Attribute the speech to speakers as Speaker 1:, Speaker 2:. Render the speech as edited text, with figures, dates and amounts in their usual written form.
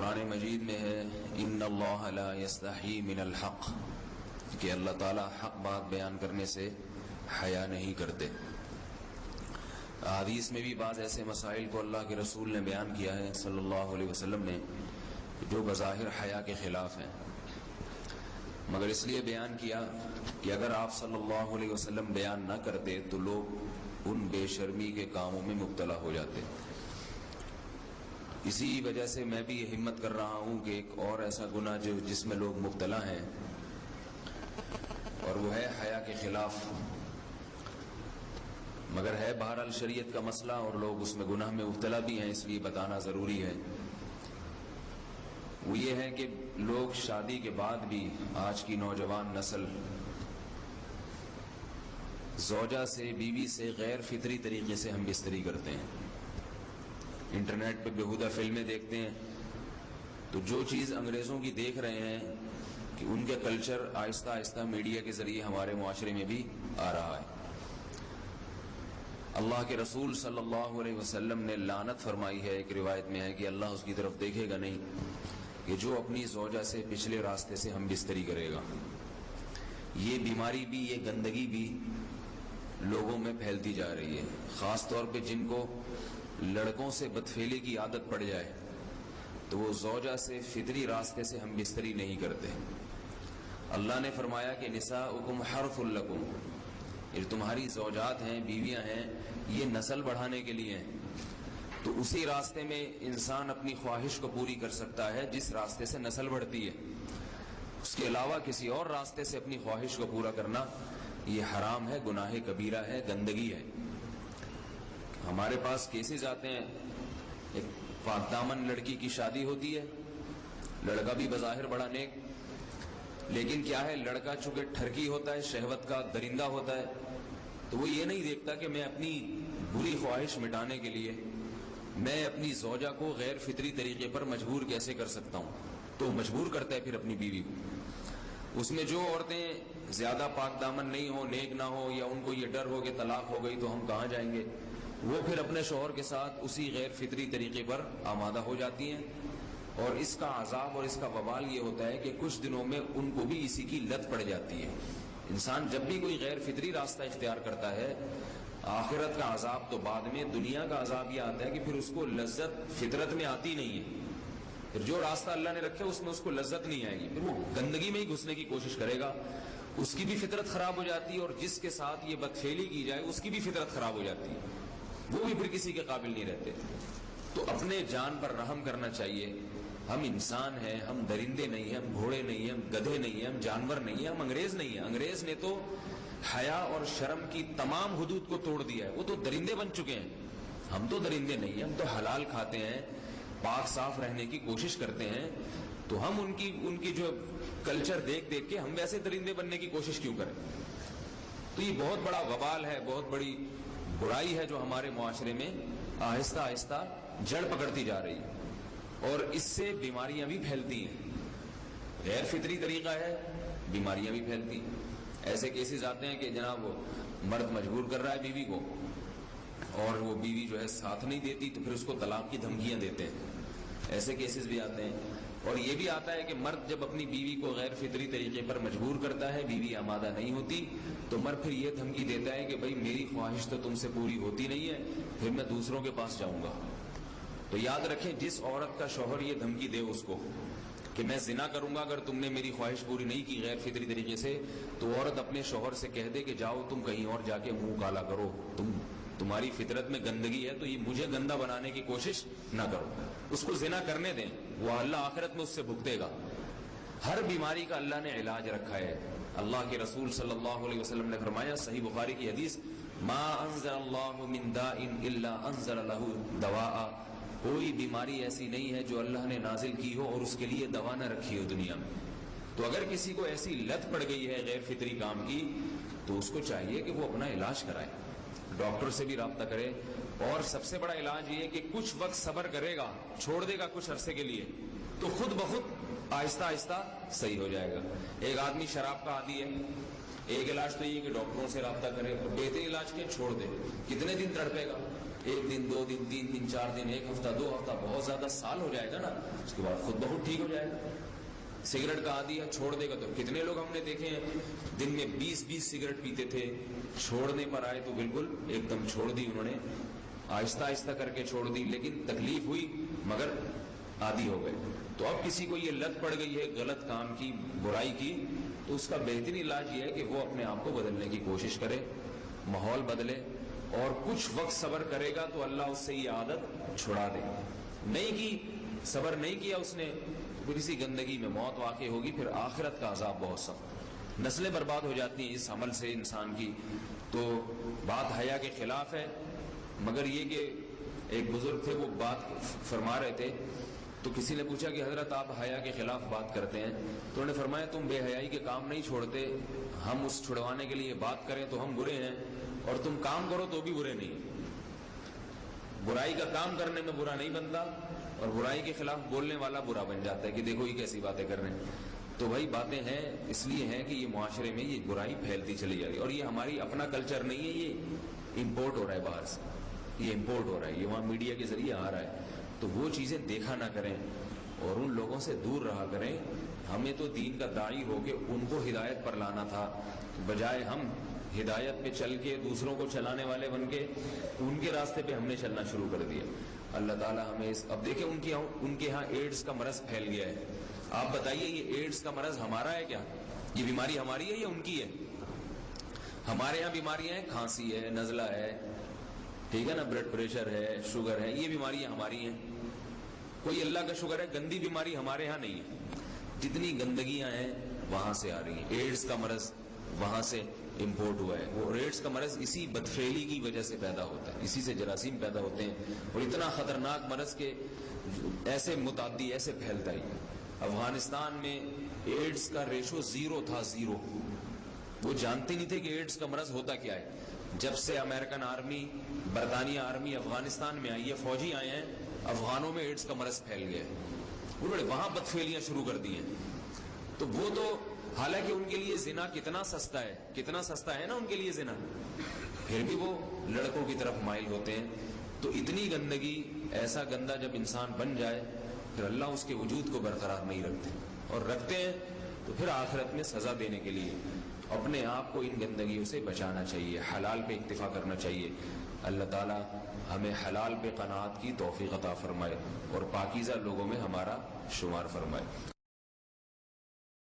Speaker 1: قرآن مجید میں ہے ان اللہ لا یستحی من الحق، کہ اللہ تعالیٰ حق بات بیان کرنے سے حیا نہیں کرتے۔ حدیث میں بھی بعض ایسے مسائل کو اللہ کے رسول نے بیان کیا ہے صلی اللہ علیہ وسلم نے جو بظاہر حیا کے خلاف ہیں، مگر اس لیے بیان کیا کہ اگر آپ صلی اللہ علیہ وسلم بیان نہ کرتے تو لوگ ان بے شرمی کے کاموں میں مبتلا ہو جاتے۔ اسی وجہ سے میں بھی یہ ہمت کر رہا ہوں کہ ایک اور ایسا گناہ جس میں لوگ مبتلا ہیں، اور وہ ہے حیا کے خلاف، مگر ہے بہرحال شریعت کا مسئلہ اور لوگ اس میں گناہ میں مبتلا بھی ہیں، اس لیے بتانا ضروری ہے۔ وہ یہ ہے کہ لوگ شادی کے بعد بھی، آج کی نوجوان نسل زوجہ سے، بیوی سے غیر فطری طریقے سے ہم بستری کرتے ہیں۔ انٹرنیٹ پہ بیہودہ فلمیں دیکھتے ہیں تو جو چیز انگریزوں کی دیکھ رہے ہیں کہ ان کے کلچر آہستہ آہستہ میڈیا کے ذریعے ہمارے معاشرے میں بھی آ رہا ہے۔ اللہ کے رسول صلی اللہ علیہ وسلم نے لعنت فرمائی ہے، ایک روایت میں ہے کہ اللہ اس کی طرف دیکھے گا نہیں کہ جو اپنی زوجہ سے پچھلے راستے سے ہم بستری کرے گا۔ یہ بیماری بھی، یہ گندگی بھی لوگوں میں پھیلتی جا رہی ہے، خاص طور پہ جن کو لڑکوں سے بدفعلی کی عادت پڑ جائے تو وہ زوجہ سے فطری راستے سے ہم بستری نہیں کرتے۔ اللہ نے فرمایا کہ نساؤکم حرث لکم، یہ تمہاری زوجات ہیں، بیویاں ہیں، یہ نسل بڑھانے کے لیے ہیں۔ تو اسی راستے میں انسان اپنی خواہش کو پوری کر سکتا ہے جس راستے سے نسل بڑھتی ہے، اس کے علاوہ کسی اور راستے سے اپنی خواہش کو پورا کرنا یہ حرام ہے، گناہ کبیرہ ہے، گندگی ہے۔ ہمارے پاس کیسز آتے ہیں، ایک پاک دامن لڑکی کی شادی ہوتی ہے، لڑکا بھی بظاہر بڑا نیک، لیکن کیا ہے، لڑکا چونکہ ٹھرکی ہوتا ہے، شہوت کا درندہ ہوتا ہے، تو وہ یہ نہیں دیکھتا کہ میں اپنی بری خواہش مٹانے کے لیے میں اپنی زوجہ کو غیر فطری طریقے پر مجبور کیسے کر سکتا ہوں، تو مجبور کرتا ہے پھر اپنی بیوی کو۔ اس میں جو عورتیں زیادہ پاک دامن نہیں ہو، نیک نہ ہو، یا ان کو یہ ڈر ہو کہ طلاق ہو گئی تو ہم کہاں جائیں گے، وہ پھر اپنے شوہر کے ساتھ اسی غیر فطری طریقے پر آمادہ ہو جاتی ہیں، اور اس کا عذاب اور اس کا وبال یہ ہوتا ہے کہ کچھ دنوں میں ان کو بھی اسی کی لت پڑ جاتی ہے۔ انسان جب بھی کوئی غیر فطری راستہ اختیار کرتا ہے، آخرت کا عذاب تو بعد میں، دنیا کا عذاب یہ آتا ہے کہ پھر اس کو لذت فطرت میں آتی نہیں ہے، پھر جو راستہ اللہ نے رکھے اس میں اس کو لذت نہیں آئے گی، پھر وہ گندگی میں ہی گھسنے کی کوشش کرے گا، اس کی بھی فطرت خراب ہو جاتی ہے، اور جس کے ساتھ یہ بدفعلی کی جائے اس کی بھی فطرت خراب ہو جاتی ہے، وہ بھی پھر کسی کے قابل نہیں رہتے۔ تو اپنے جان پر رحم کرنا چاہیے۔ ہم انسان ہیں، ہم درندے نہیں ہیں، ہم گھوڑے نہیں ہیں، ہم گدھے نہیں ہیں، ہم جانور نہیں ہیں، ہم انگریز نہیں ہیں۔ انگریز نے تو حیا اور شرم کی تمام حدود کو توڑ دیا ہے، وہ تو درندے بن چکے ہیں، ہم تو درندے نہیں ہیں، ہم تو حلال کھاتے ہیں، پاک صاف رہنے کی کوشش کرتے ہیں، تو ہم ان کی جو کلچر دیکھ کے ہم ویسے درندے بننے کی کوشش کیوں کریں؟ تو یہ بہت بڑا وبال ہے، بہت بڑی برائی ہے جو ہمارے معاشرے میں آہستہ آہستہ جڑ پکڑتی جا رہی ہے، اور اس سے بیماریاں بھی پھیلتی ہیں۔ غیر فطری طریقہ ہے، بیماریاں بھی پھیلتی ہیں۔ ایسے کیسز آتے ہیں کہ جناب وہ مرد مجبور کر رہا ہے بیوی کو، اور وہ بیوی جو ہے ساتھ نہیں دیتی تو پھر اس کو طلاق کی دھمکیاں دیتے ہیں، ایسے کیسز بھی آتے ہیں۔ اور یہ بھی آتا ہے کہ مرد جب اپنی بیوی کو غیر فطری طریقے پر مجبور کرتا ہے، بیوی آمادہ نہیں ہوتی، تو مرد پھر یہ دھمکی دیتا ہے کہ بھائی میری خواہش تو تم سے پوری ہوتی نہیں ہے، پھر میں دوسروں کے پاس جاؤں گا۔ تو یاد رکھیں، جس عورت کا شوہر یہ دھمکی دے اس کو کہ میں زنا کروں گا اگر تم نے میری خواہش پوری نہیں کی غیر فطری طریقے سے، تو عورت اپنے شوہر سے کہہ دے کہ جاؤ تم کہیں اور جا کے منہ کالا کرو، تمہاری فطرت میں گندگی ہے تو یہ مجھے گندا بنانے کی کوشش نہ کرو، اس کو زنا کرنے دیں، وہ اللہ آخرت میں اس سے بھگتے گا۔ ہر بیماری کا اللہ نے علاج رکھا ہے۔ اللہ کے رسول صلی اللہ علیہ وسلم نے فرمایا، صحیح بخاری کی حدیث، ما انزل اللہ من داء الا انزل له دواء، کوئی بیماری ایسی نہیں ہے جو اللہ نے نازل کی ہو اور اس کے لیے دوا نہ رکھی ہو دنیا میں۔ تو اگر کسی کو ایسی لت پڑ گئی ہے غیر فطری کام کی، تو اس کو چاہیے کہ وہ اپنا علاج کرائے، ڈاکٹر سے بھی رابطہ کرے، اور سب سے بڑا علاج یہ ہے کہ کچھ وقت صبر کرے گا، چھوڑ دے گا کچھ عرصے کے لیے، تو خود بخود آہستہ آہستہ صحیح ہو جائے گا۔ ایک آدمی شراب کا عادی ہے، ایک علاج تو یہ کہ ڈاکٹروں سے رابطہ کرے اور بہتر علاج کے چھوڑ دے، کتنے دن تڑپے گا؟ ایک دن 2 دن 3 دن 4 دن 1 ہفتہ 2 ہفتہ بہت زیادہ سال ہو جائے گا نا، اس کے بعد خود بہت ٹھیک ہو جائے گا۔ سگریٹ کا عادی ہے، چھوڑ دے گا تو کتنے لوگ ہم نے دیکھے ہیں دن میں 20 سگریٹ پیتے تھے، چھوڑنے پر آئے تو بالکل ایک دم چھوڑ دی انہوں نے، آہستہ آہستہ کر کے چھوڑ دی، لیکن تکلیف ہوئی مگر عادی ہو گئے۔ تو اب کسی کو یہ لت پڑ گئی ہے غلط کام کی، برائی کی، تو اس کا بہترین علاج یہ ہے کہ وہ اپنے آپ کو بدلنے کی کوشش کرے، ماحول بدلے، اور کچھ وقت صبر کرے گا تو اللہ اس سے یہ عادت چھڑا دے۔ نہیں کی، صبر نہیں کیا اس نے، پھر اسی گندگی میں موت واقع ہوگی، پھر آخرت کا عذاب بہت سخت، نسلیں برباد ہو جاتی ہیں اس عمل سے انسان کی۔ تو بات حیا کے خلاف ہے، مگر یہ کہ ایک بزرگ تھے وہ بات فرما رہے تھے، تو کسی نے پوچھا کہ حضرت آپ حیا کے خلاف بات کرتے ہیں، تو انہوں نے فرمایا تم بے حیائی کے کام نہیں چھوڑتے، ہم اس چھڑوانے کے لیے بات کریں تو ہم برے ہیں، اور تم کام کرو تو بھی برے نہیں۔ برائی کا کام کرنے میں برا نہیں بنتا، اور برائی کے خلاف بولنے والا برا بن جاتا ہے کہ دیکھو یہ کیسی باتیں کر رہے ہیں۔ تو بھائی باتیں ہیں اس لیے ہیں کہ یہ معاشرے میں یہ برائی پھیلتی چلی جا رہی ہے، اور یہ ہماری اپنا کلچر نہیں ہے، یہ امپورٹ ہو رہا ہے باہر سے، یہ امپورٹ ہو رہا ہے، یہ وہاں میڈیا کے ذریعے آ رہا ہے۔ تو وہ چیزیں دیکھا نہ کریں اور ان لوگوں سے دور رہا کریں۔ ہمیں تو دین کا داعی ہو کے ان کو ہدایت پر لانا تھا، بجائے ہم ہدایت پہ چل کے دوسروں کو چلانے والے بن کے ان کے راستے پہ ہم نے چلنا شروع کر دیا۔ اللہ تعالیٰ ہمیں اب دیکھیں ان کے ہاں ایڈز کا مرض پھیل گیا ہے۔ آپ بتائیے یہ ایڈز کا مرض ہمارا ہے کیا؟ یہ بیماری ہماری ہے یا ان کی ہے؟ ہمارے یہاں بیماریاں ہیں، کھانسی ہے، نزلہ ہے، ٹھیک ہے نا، بلڈ پریشر ہے، شوگر ہے، یہ بیماریاں ہماری ہیں۔ کوئی اللہ کا شکر ہے گندی بیماری ہمارے ہاں نہیں ہے۔ جتنی گندگیاں ہیں وہاں سے آ رہی ہیں، ایڈز کا مرض وہاں سے امپورٹ ہوا ہے۔ وہ ایڈز کا مرض اسی بدفعلی کی وجہ سے پیدا ہوتا ہے، اسی سے جراثیم پیدا ہوتے ہیں، اور اتنا خطرناک مرض کے ایسے متعدی ایسے پھیلتا ہی۔ افغانستان میں ایڈز کا ریشو 0 تھا، 0۔ وہ جانتے نہیں تھے کہ ایڈز کا مرض ہوتا کیا ہے۔ جب سے امریکن آرمی، برطانیہ آرمی افغانستان میں آئی ہے، فوجی آئے ہیں، افغانوں میں ایڈز کا مرض پھیل گیا ہے، انہوں نے وہاں بدفعلیاں شروع کر دی ہیں۔ تو وہ تو حالانکہ ان کے لیے زنا کتنا سستا ہے، کتنا سستا ہے نا ان کے لیے زنا، پھر بھی وہ لڑکوں کی طرف مائل ہوتے ہیں۔ تو اتنی گندگی، ایسا گندا جب انسان بن جائے پھر اللہ اس کے وجود کو برقرار نہیں رکھتے، اور رکھتے ہیں تو پھر آخرت میں سزا دینے کے لیے اپنے آپ کو ان گندگیوں سے بچانا چاہیے، حلال پہ اکتفا کرنا چاہیے۔ اللہ تعالی ہمیں حلال پہ قناعت کی توفیق عطا فرمائے اور پاکیزہ لوگوں میں ہمارا شمار فرمائے۔